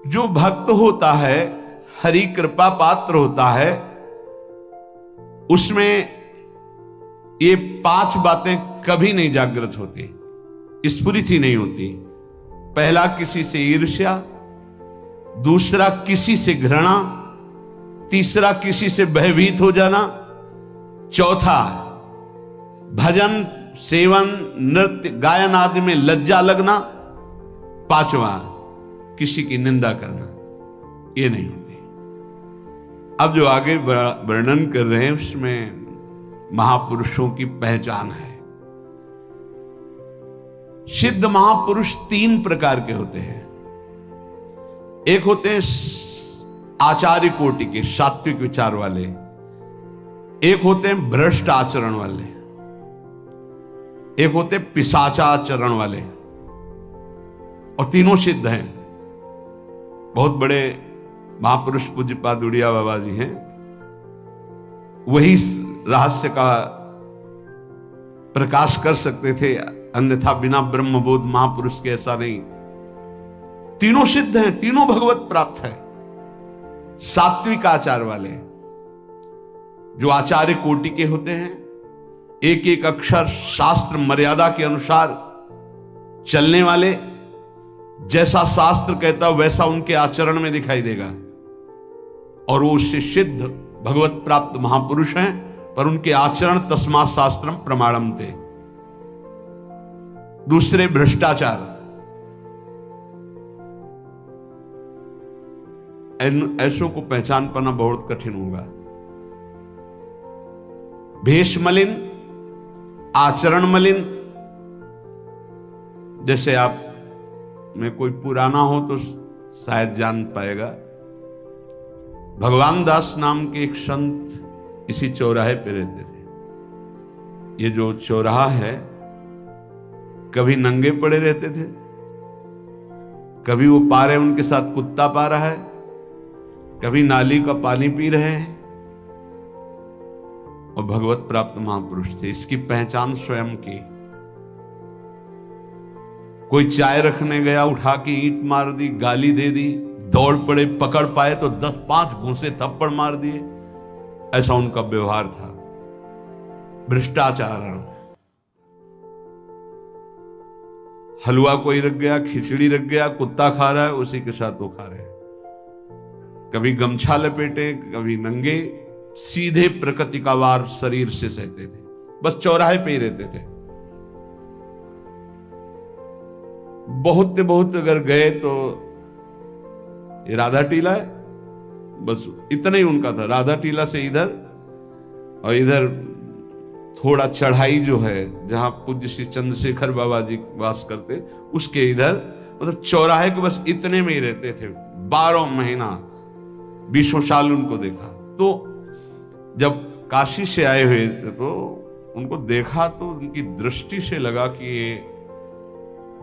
जो भक्त होता है, हरि कृपा पात्र होता है, उसमें ये 5 बातें कभी नहीं जागृत होती, स्फुरित ही नहीं होती। पहला, किसी से ईर्ष्या। दूसरा, किसी से घृणा। तीसरा, किसी से भयभीत हो जाना। चौथा, भजन, सेवन, नृत्य, गायन आदि में लज्जा लगना। पांचवा, किसी की निंदा करना। ये नहीं होती। अब जो आगे वर्णन कर रहे हैं उसमें महापुरुषों की पहचान है। सिद्ध महापुरुष 3 प्रकार के होते हैं। एक होते हैं आचार्य कोटि के, सात्विक विचार वाले। एक होते हैं भ्रष्ट आचरण वाले। एक होते पिशाचाचरण वाले। और तीनों सिद्ध हैं। बहुत बड़े महापुरुष पूज्यपाद उड़िया बाबा जी हैं, वही रहस्य का प्रकाश कर सकते थे, अन्यथा बिना ब्रह्मबोध महापुरुष के ऐसा नहीं। तीनों सिद्ध हैं, तीनों भगवत प्राप्त है। सात्विक आचार वाले, जो आचार्य कोटि के होते हैं, एक एक अक्षर शास्त्र मर्यादा के अनुसार चलने वाले, जैसा शास्त्र कहता वैसा उनके आचरण में दिखाई देगा। और वो उससे सिद्ध भगवत प्राप्त महापुरुष हैं, पर उनके आचरण तस्मात् शास्त्रम प्रमाणम थे। दूसरे, भ्रष्टाचार। ऐसों को पहचान पाना बहुत कठिन होगा। भेष मलिन, आचरण मलिन। जैसे आप में कोई पुराना हो तो शायद जान पाएगा, भगवान दास नाम के एक संत इसी चौराहे पे रहते थे। ये जो चौराहा है, कभी नंगे पड़े रहते थे, कभी वो पा रहे उनके साथ कुत्ता पा रहा है, कभी नाली का पानी पी रहे हैं। और भगवत प्राप्त महापुरुष थे। इसकी पहचान स्वयं की। कोई चाय रखने गया, उठा के ईंट मार दी, गाली दे दी, दौड़ पड़े, पकड़ पाए तो 10-5 घूंसे थप्पड़ मार दिए। ऐसा उनका व्यवहार था। भ्रष्टाचार। हलवा कोई रख गया, खिचड़ी रख गया, कुत्ता खा रहा है, उसी के साथ वो खा रहे हैं। कभी गमछा लपेटे, कभी नंगे, सीधे प्रकृति का वार शरीर से सहते थे। बस चौराहे पे ही रहते थे। बहुत अगर गए तो ये राधा टीला है, बस इतना ही उनका था। राधा टीला से इधर, और इधर थोड़ा चढ़ाई जो है जहां पूज्य श्री चंद्रशेखर बाबा जी वास करते, उसके इधर, मतलब चौराहे के बस इतने में ही रहते थे। 12 महीना, 20 साल उनको देखा। तो जब काशी से आए हुए थे तो उनको देखा तो उनकी दृष्टि से लगा कि ये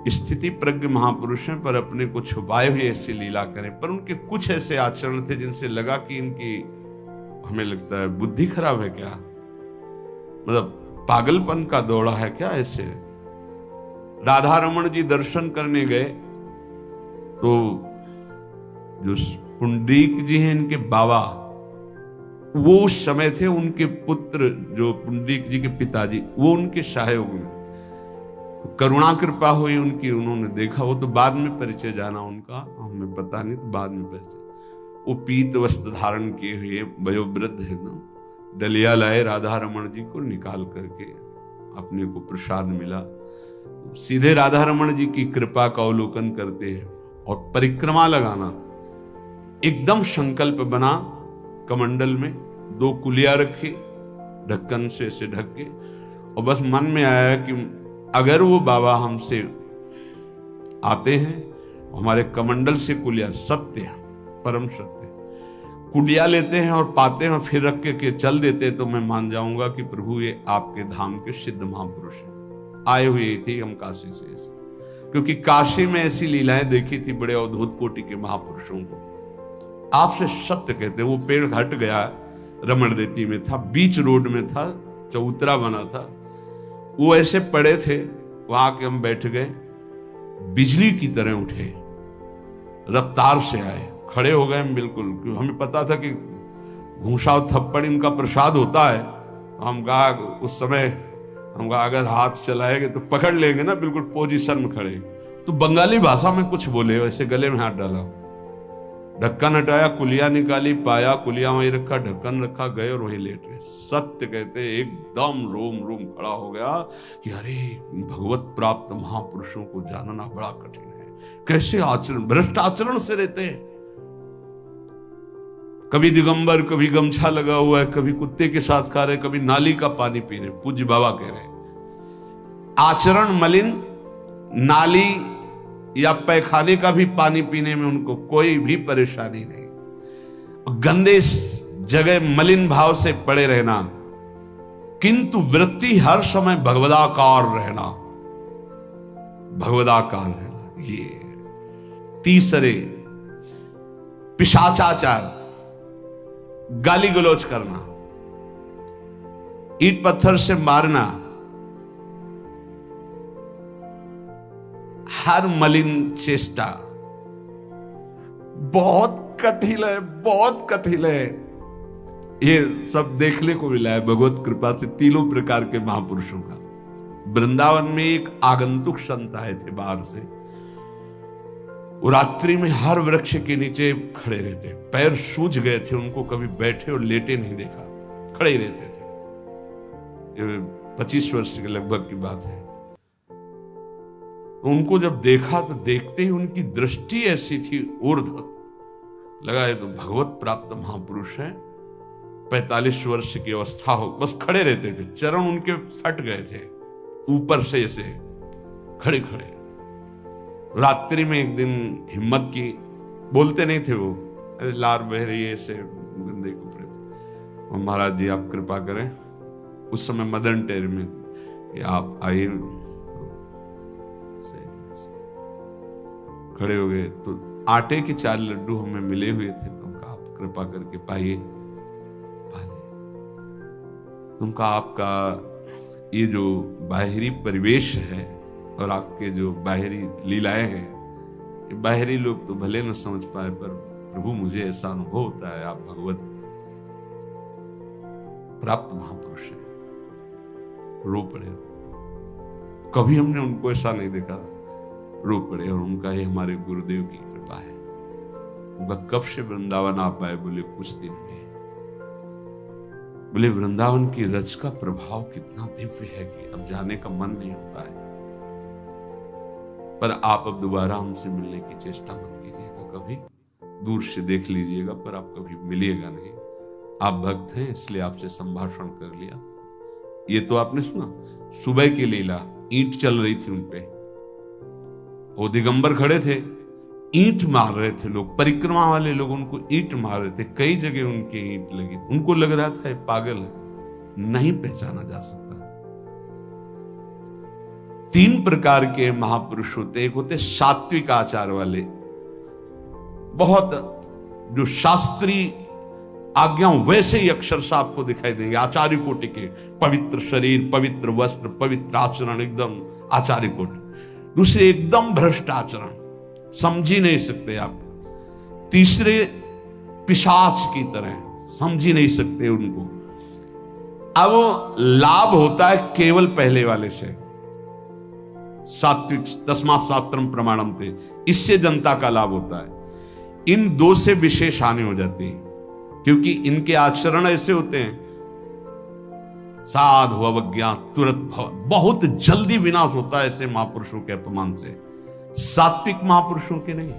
स्थिति प्रज्ञ महापुरुष हैं, पर अपने को छुपाए हुए ऐसी लीला करें। पर उनके कुछ ऐसे आचरण थे जिनसे लगा कि इनकी, हमें लगता है, बुद्धि खराब है क्या, मतलब पागलपन का दौड़ा है क्या ऐसे। राधा रमण जी दर्शन करने गए तो जो पुंडरीक जी हैं, इनके बाबा, वो उस समय थे, उनके पुत्र जो पुंडरीक जी के पिताजी, वो उनके सहायक में। तो करुणा कृपा हुई उनकी, उन्होंने देखा। वो तो बाद में परिचय जाना उनका, हमें पता नहीं, तो बाद में परिचय। वो पीत वस्त्र धारण किए हुए वयोवृद्ध है ना, डलिया लाए, राधा रमण जी को निकाल करके अपने को प्रसाद मिला। सीधे राधा रमण जी की कृपा का अवलोकन करते हैं और परिक्रमा लगाना। एकदम संकल्प बना, कमंडल में 2 कुलिया रखी, ढक्कन से ऐसे ढक के, और बस मन में आया कि अगर वो बाबा हमसे आते हैं, हमारे कमंडल से कुलिया, सत्य, परम सत्य, कुलिया लेते हैं और पाते हैं और फिर रख के चल देते, तो मैं मान जाऊंगा कि प्रभु ये आपके धाम के सिद्ध महापुरुष हैं। आए हुए थे हम काशी से, क्योंकि काशी में ऐसी लीलाएं देखी थी बड़े अद्भुत कोटि के महापुरुषों को। आपसे सत्य कहते, वो पेड़ हट गया, रमण रेती में था, बीच रोड में था, चबूतरा बना था, वो ऐसे पड़े थे, वहां के हम बैठ गए, बिजली की तरह उठे, रफ्तार से आए, खड़े हो गए हम बिल्कुल, क्योंकि हमें पता था कि घूंसा और थप्पड़ इनका प्रसाद होता है। हम कहा उस समय, हम कहा अगर हाथ चलाएंगे तो पकड़ लेंगे ना, बिल्कुल पोजीशन में खड़े। तो बंगाली भाषा में कुछ बोले, वैसे गले में हाथ डाला, ढक्कन हटाया, कुलिया निकाली, पाया कुलिया वहीं रखा, ढक्कन रखा, गए और वहीं लेट गए। सत्य कहते एकदम रोम रोम खड़ा हो गया कि अरे भगवत प्राप्त महापुरुषों को जानना बड़ा कठिन है। कैसे आचरण, भ्रष्ट आचरण से रहते हैं, कभी दिगंबर, कभी गमछा लगा हुआ है, कभी कुत्ते के साथ खा रहे, कभी नाली का पानी पी रहे। पूज्य बाबा कह रहे आचरण मलिन, नाली या पैखाने का भी पानी पीने में उनको कोई भी परेशानी नहीं। गंदे जगह मलिन भाव से पड़े रहना, किंतु वृत्ति हर समय भगवदाकार रहना, भगवदाकार रहना। ये तीसरे, पिशाचाचार, गाली गलौज करना, ईंट पत्थर से मारना, हर मलिन चेष्टा बहुत कठिन है, बहुत कठिन है। ये सब देखने को मिला है भगवत कृपा से तीनों प्रकार के महापुरुषों का। वृंदावन में एक आगंतुक संत आए थे बाहर से, वो रात्रि में हर वृक्ष के नीचे खड़े रहते, पैर सूज गए थे, उनको कभी बैठे और लेटे नहीं देखा, खड़े ही रहते थे। ये 25 वर्ष के लगभग की बात है। उनको जब देखा तो देखते ही उनकी दृष्टि ऐसी थी ऊर्ध्व, लगा ये तो भगवत प्राप्त महापुरुष है। 45 वर्ष की अवस्था हो, बस खड़े रहते थे, चरण उनके फट गए थे ऊपर से ऐसे खड़े खड़े। रात्रि में एक दिन हिम्मत की, बोलते नहीं थे वो, लार बह रही है ऐसे गंदे कपड़े, महाराज जी आप कृपा करें। उस समय मदन टेर में आप आइए, खड़े हो गए तो आटे के 4 लड्डू हमें मिले हुए थे, तुमका आप कृपा करके पाइए, तुमका आपका ये जो बाहरी परिवेश है और आपके जो बाहरी लीलाएं हैं, ये बाहरी लोग तो भले न समझ पाए, पर प्रभु मुझे ऐसा अनुभव होता है आप भगवत प्राप्त महापुरुष हैं। रो पड़े, कभी हमने उनको ऐसा नहीं देखा, रो पड़े। और उनका ये हमारे गुरुदेव की कृपा है। उनका कब से वृंदावन आप आए, बोले कुछ दिन में। बोले वृंदावन की रज का प्रभाव कितना दिव्य है कि अब जाने का मन नहीं होता है, पर आप अब दोबारा हमसे मिलने की चेष्टा मत कीजिएगा, कभी दूर से देख लीजिएगा, पर आप कभी मिलिएगा नहीं। आप भक्त हैं इसलिए आपसे संभाषण कर लिया। ये तो आपने सुना, सुबह की लीला, ईंट चल रही थी उनपे, वो दिगंबर खड़े थे, ईंट मार रहे थे लोग, परिक्रमा वाले लोग उनको ईंट मार रहे थे, कई जगह उनकी ईंट लगी। उनको लग रहा था ये पागल है, नहीं पहचाना जा सकता। 3 प्रकार के महापुरुष होते, एक होते सात्विक आचार वाले, बहुत जो शास्त्रीय आज्ञा वैसे ही अक्षरशः आपको दिखाई देंगे, आचार्य कोटि के, पवित्र शरीर, पवित्र वस्त्र, पवित्र आचरण, एकदम आचार्य कोटि। दूसरे एकदम भ्रष्ट आचरण, समझ ही नहीं सकते आप। तीसरे पिशाच की तरह, समझ ही नहीं सकते उनको। अब लाभ होता है केवल पहले वाले से, सात्विक, तस्मात् शास्त्रम प्रमाणम थे, इससे जनता का लाभ होता है। इन 2 से विशेष हानि हो जाती है, क्योंकि इनके आचरण ऐसे होते हैं, साधु अवज्ञा तुरंत भव, बहुत जल्दी विनाश होता है ऐसे महापुरुषों के अपमान से। सात्विक महापुरुषों के नहीं,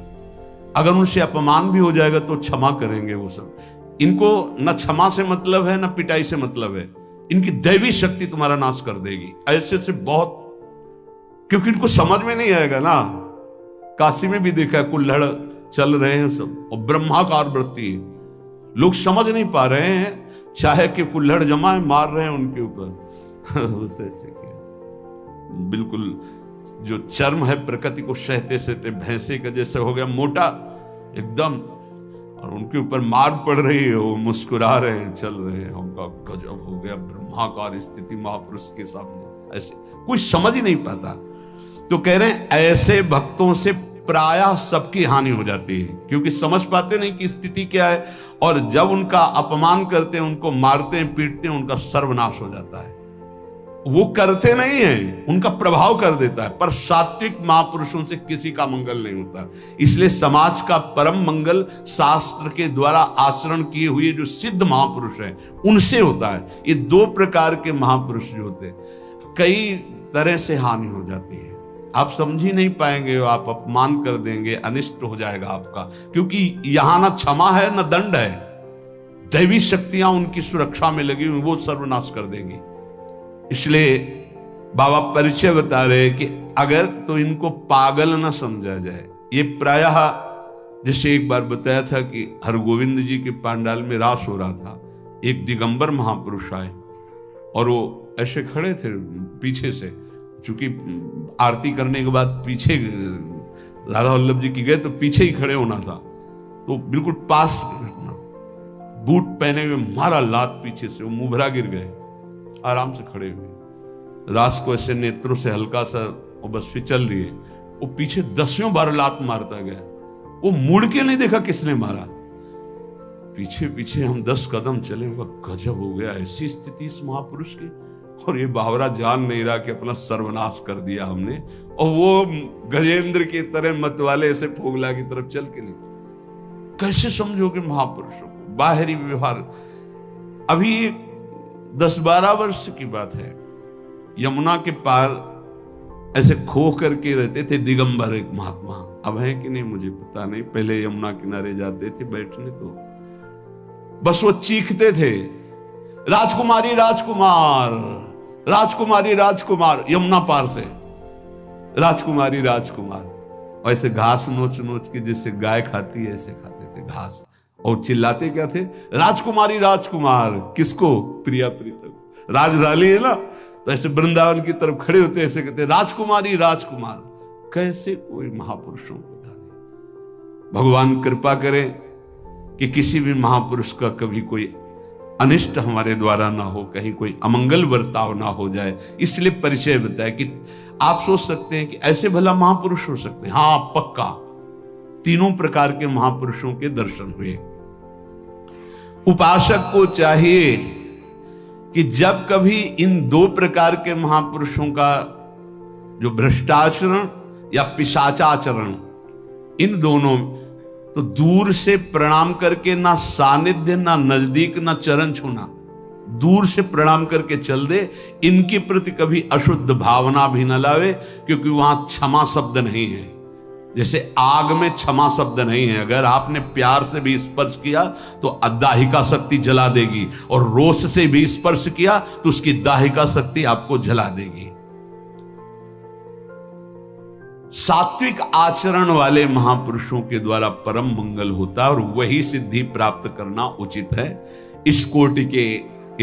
अगर उनसे अपमान भी हो जाएगा तो क्षमा करेंगे वो सब। इनको न क्षमा से मतलब है, न पिटाई से मतलब है, इनकी दैवी शक्ति तुम्हारा नाश कर देगी। ऐसे से बहुत, क्योंकि इनको समझ में नहीं आएगा ना। काशी में भी देखा है, कुल्हड़ चल रहे हैं सब, और ब्रह्माकार वृत्ति है, लोग समझ नहीं पा रहे हैं, चाहे कि कुल्हड़ जमा है, मार रहे हैं उनके ऊपर। बिल्कुल जो चर्म है प्रकृति को सहते सहते भैंसे का जैसे हो गया मोटा एकदम, और उनके ऊपर मार पड़ रही है, वो मुस्कुरा रहे हैं, चल रहे हैं। उनका गजब हो गया, ब्रह्माकार स्थिति महापुरुष के सामने, ऐसे कोई समझ ही नहीं पाता। तो कह रहे हैं ऐसे भक्तों से प्रायः सबकी हानि हो जाती है, क्योंकि समझ पाते नहीं कि स्थिति क्या है, और जब उनका अपमान करते हैं, उनको मारते हैं, पीटते हैं, उनका सर्वनाश हो जाता है। वो करते नहीं है, उनका प्रभाव कर देता है, पर सात्विक महापुरुषों से किसी का मंगल नहीं होता। इसलिए समाज का परम मंगल शास्त्र के द्वारा आचरण किए हुए जो सिद्ध महापुरुष हैं उनसे होता है। ये दो प्रकार के महापुरुष जो होते हैं, कई तरह से हानि हो जाती है, आप समझ ही नहीं पाएंगे, आप अपमान कर देंगे, अनिष्ट हो जाएगा आपका, क्योंकि यहां ना क्षमा है ना दंड है। दैवी शक्तियां उनकी सुरक्षा में लगी हुई, वो सर्वनाश कर देंगी। इसलिए बाबा परिचय बता रहे कि अगर तो इनको पागल ना समझा जाए। ये प्रायः जैसे एक बार बताया था कि हरगोविंद जी के पांडाल में रास हो रहा था, एक दिगंबर महापुरुष आए और वो ऐसे खड़े थे पीछे से, चूंकि आरती करने के बाद पीछे राधा वल्लभ जी की गए तो पीछे ही खड़े होना था, तो बिल्कुल पास बूट पहने हुए मारा लात पीछे से, वो मुभरा गिर गए, आराम से खड़े हुए, रास को ऐसे नेत्रों से हल्का सा और बस फिचल दिए। वो पीछे 10 बार लात मारता गया, वो मुड़ के नहीं देखा किसने मारा, पीछे पीछे हम 10 कदम चले। गजब हो गया, ऐसी स्थिति इस महापुरुष की, और ये बावरा जान नहीं रहा कि अपना सर्वनाश कर दिया हमने, और वो गजेंद्र की तरह मतवाले ऐसे फोगला की तरफ चल के नहीं। कैसे समझोगे महापुरुषों को? बाहरी व्यवहार। अभी 10-12 वर्ष की बात है, यमुना के पार ऐसे खो करके रहते थे दिगंबर एक महात्मा, अब है कि नहीं मुझे पता नहीं, पहले यमुना किनारे जाते थे बैठने, तो बस वो चीखते थे, राजकुमारी राजकुमार, राजकुमारी राजकुमार, यमुना पार से राजकुमारी राजकुमार। ऐसे घास नोच नोच के जैसे गाय खाती है ऐसे खाते थे घास, और चिल्लाते क्या थे? राजकुमारी राजकुमार। किसको? प्रिया प्रीतम। राजधानी है ना, तो ऐसे वृंदावन की तरफ खड़े होते ऐसे कहते राजकुमारी राजकुमार। कैसे कोई महापुरुषों को जाने। भगवान कृपा करें कि किसी भी महापुरुष का कभी कोई अनिष्ट हमारे द्वारा ना हो, कहीं कोई अमंगल बर्ताव ना हो जाए। इसलिए परिचय बताया कि आप सोच सकते हैं कि ऐसे भला महापुरुष हो सकते हैं। हाँ, पक्का 3 प्रकार के महापुरुषों के दर्शन हुए। उपासक को चाहिए कि जब कभी इन 2 प्रकार के महापुरुषों का जो भ्रष्टाचरण या पिशाचाचरण, इन दोनों, तो दूर से प्रणाम करके, ना सानिध्य ना नजदीक ना चरण छूना, दूर से प्रणाम करके चल दे। इनके प्रति कभी अशुद्ध भावना भी न लावे, क्योंकि वहां क्षमा शब्द नहीं है। जैसे आग में क्षमा शब्द नहीं है, अगर आपने प्यार से भी स्पर्श किया तो दाहिका शक्ति जला देगी, और रोष से भी स्पर्श किया तो उसकी दाहिका शक्ति आपको जला देगी। सात्विक आचरण वाले महापुरुषों के द्वारा परम मंगल होता है, और वही सिद्धि प्राप्त करना उचित है। इस कोटि के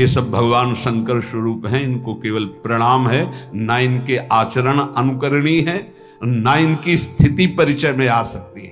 ये सब भगवान शंकर स्वरूप हैं, इनको केवल प्रणाम है, ना इनके आचरण अनुकरणीय है, ना इनकी स्थिति परिचय में आ सकती है।